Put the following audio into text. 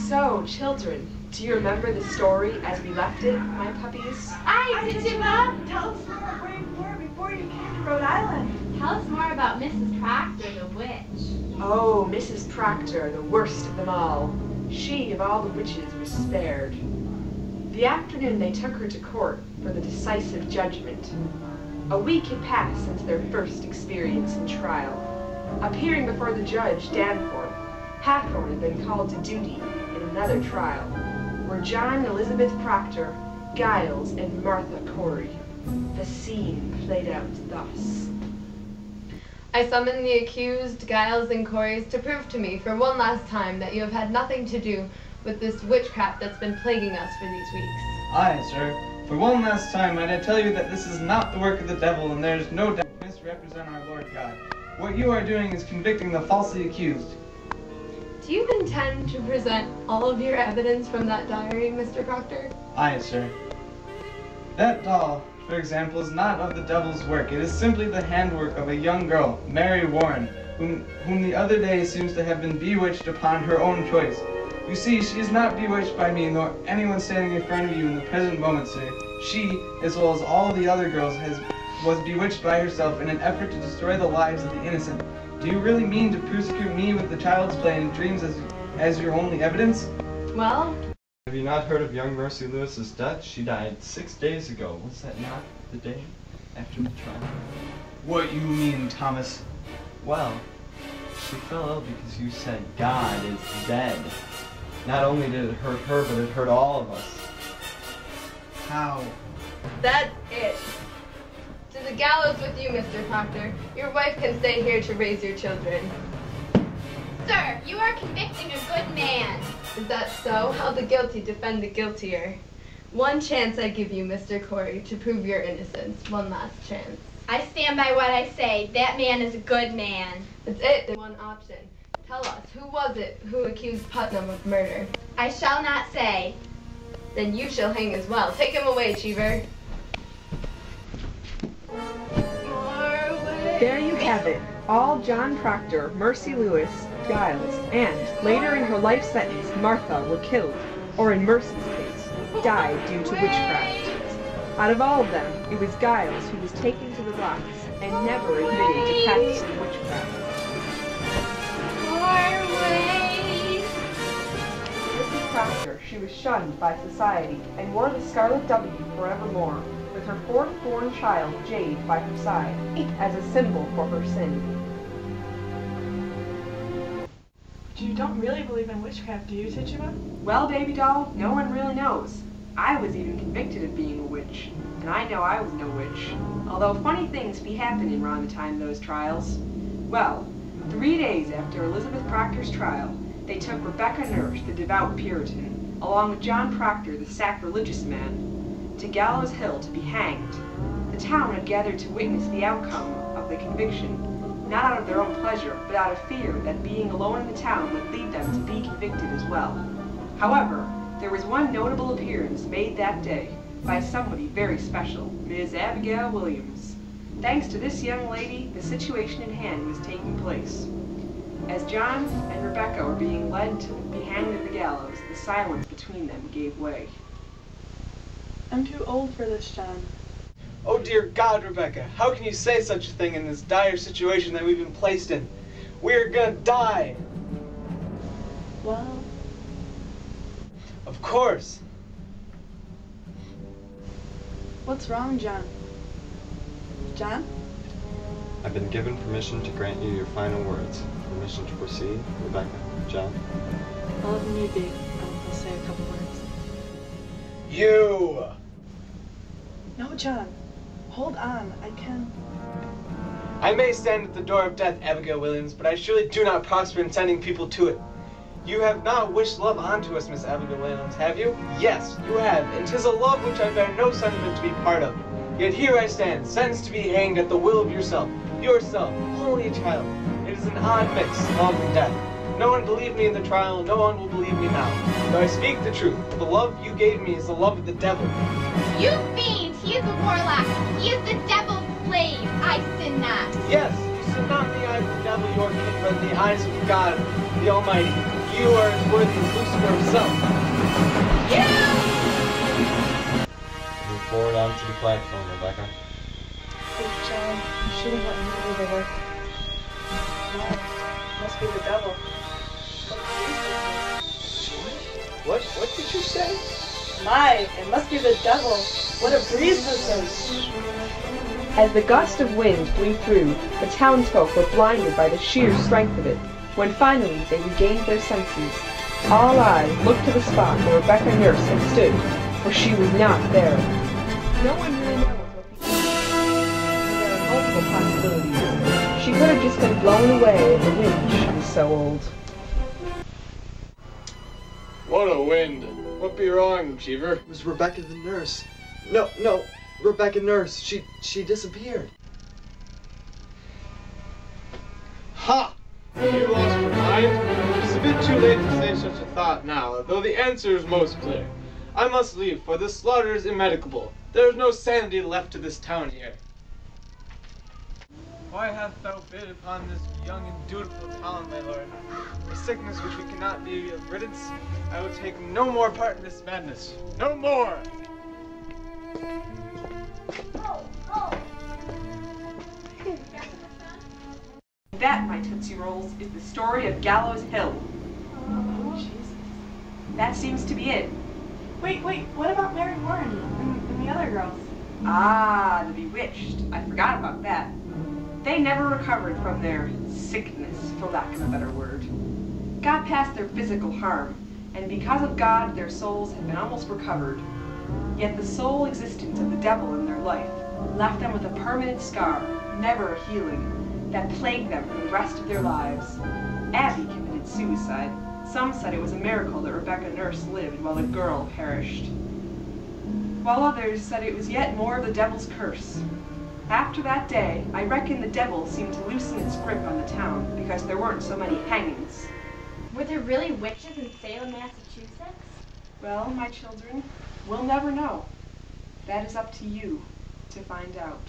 So, children, do you remember the story as we left it, my puppies? Aye, did you, Mom? Tell us where you were before you came to Rhode Island. Tell us more about Mrs. Proctor, the witch. Oh, Mrs. Proctor, the worst of them all. She, of all the witches, was spared. The afternoon they took her to court for the decisive judgment. A week had passed since their first experience in trial. Appearing before the judge, Danforth, Hathorne had been called to duty in another trial, where John and Elizabeth Proctor, Giles, and Martha Corey. The scene played out thus. I summon the accused, Giles and Corys, to prove to me for one last time that you have had nothing to do with this witchcraft that's been plaguing us for these weeks. Aye, sir. For one last time, might I tell you that this is not the work of the devil, and there is no doubt to misrepresent our Lord God. What you are doing is convicting the falsely accused. Do you intend to present all of your evidence from that diary, Mr. Proctor? Aye, sir. That doll, for example, is not of the devil's work. It is simply the handwork of a young girl, Mary Warren, whom the other day seems to have been bewitched upon her own choice. You see, she is not bewitched by me, nor anyone standing in front of you in the present moment, sir. She, as well as all the other girls, was bewitched by herself in an effort to destroy the lives of the innocent. Do you really mean to persecute me with the child's play and dreams as your only evidence? Well... Have you not heard of young Mercy Lewis's death? She died 6 days ago. Was that not the day after the trial? What you mean, Thomas? Well, she fell ill because you said God is dead. Not only did it hurt her, but it hurt all of us. How? That's it. To the gallows with you, Mr. Proctor. Your wife can stay here to raise your children. Sir, you are convicting a good man. Is that so? How the guilty defend the guiltier. One chance I give you, Mr. Corey, to prove your innocence. One last chance. I stand by what I say. That man is a good man. That's it. There's one option. Tell us, who was it who accused Putnam of murder? I shall not say. Then you shall hang as well. Take him away, Cheever. There you have it. All John Proctor, Mercy Lewis, Giles, and, later in her life sentence, Martha were killed, or in Mercy's case, died due to witchcraft. Out of all of them, it was Giles who was taken to the rocks and never admitted to practicing witchcraft. Mrs. Proctor, she was shunned by society and wore the scarlet W forevermore, with her fourth-born child, Jade, by her side, as a symbol for her sin. You don't really believe in witchcraft, do you, Tituba? Well, baby doll, no one really knows. I was even convicted of being a witch, and I know I was no witch. Although funny things be happening around the time of those trials. Well, 3 days after Elizabeth Proctor's trial, they took Rebecca Nurse, the devout Puritan, along with John Proctor, the sacrilegious man, to Gallows Hill to be hanged. The town had gathered to witness the outcome of the conviction, not out of their own pleasure, but out of fear that being alone in the town would lead them to be convicted as well. However, there was one notable appearance made that day by somebody very special, Ms. Abigail Williams. Thanks to this young lady, the situation in hand was taking place. As John and Rebecca were being led to be hanged at the gallows, the silence between them gave way. I'm too old for this, John. Oh dear God, Rebecca, how can you say such a thing in this dire situation that we've been placed in? We're gonna die! Well... Of course! What's wrong, John? John? I've been given permission to grant you your final words. Permission to proceed, Rebecca. John? All of them you be. I'll say a couple words. You! No, John. Hold on. I can... I may stand at the door of death, Abigail Williams, but I surely do not prosper in sending people to it. You have not wished love onto us, Miss Abigail Williams, have you? Yes, you have, and 'tis a love which I bear no sentiment to be part of. Yet here I stand, sentenced to be hanged at the will of yourself, only a child. It is an odd mix, love and death. No one believed me in the trial, no one will believe me now. Though I speak the truth, the love you gave me is the love of the devil. You fiend! He is a warlock! He is the devil's slave! I sin not! Yes, you sin not in the eyes of the devil, your king, but in the eyes of God, the Almighty. You are as worthy as Lucifer flagstone, Rebecca. Hey, John, you shouldn't let me do the work. No, must be the devil. What did you say? My, it must be the devil. What a breeze this is. As the gust of wind blew through, the townsfolk were blinded by the sheer strength of it, when finally they regained their senses. All eyes looked to the spot where Rebecca Nurse had stood, for she was not there. No one really knows what the there are multiple possibilities. She could have just been blown away in the wind. She was so old. What a wind. What be wrong, Cheever? It was Rebecca the nurse. No, Rebecca Nurse. She disappeared. Ha! You lost your mind? It's a bit too late to say such a thought now, though the answer is most clear. I must leave, for this slaughter is immedicable. There is no sanity left to this town here. Why hast thou bid upon this young and dutiful town, my lord? A sickness which we cannot be of riddance. I will take no more part in this madness. No more! That, my Tootsie Rolls, is the story of Gallows Hill. Oh, Jesus. That seems to be it. Wait, what about Mary Warren and the other girls? Ah, the bewitched. I forgot about that. They never recovered from their sickness, for lack of a better word. Got past their physical harm, and because of God, their souls have been almost recovered. Yet the sole existence of the devil in their life left them with a permanent scar, never a healing, that plagued them for the rest of their lives. Abby committed suicide. Some said it was a miracle that Rebecca Nurse lived while the girl perished, while others said it was yet more of the devil's curse. After that day, I reckon the devil seemed to loosen its grip on the town because there weren't so many hangings. Were there really witches in Salem, Massachusetts? Well, my children, we'll never know. That is up to you to find out.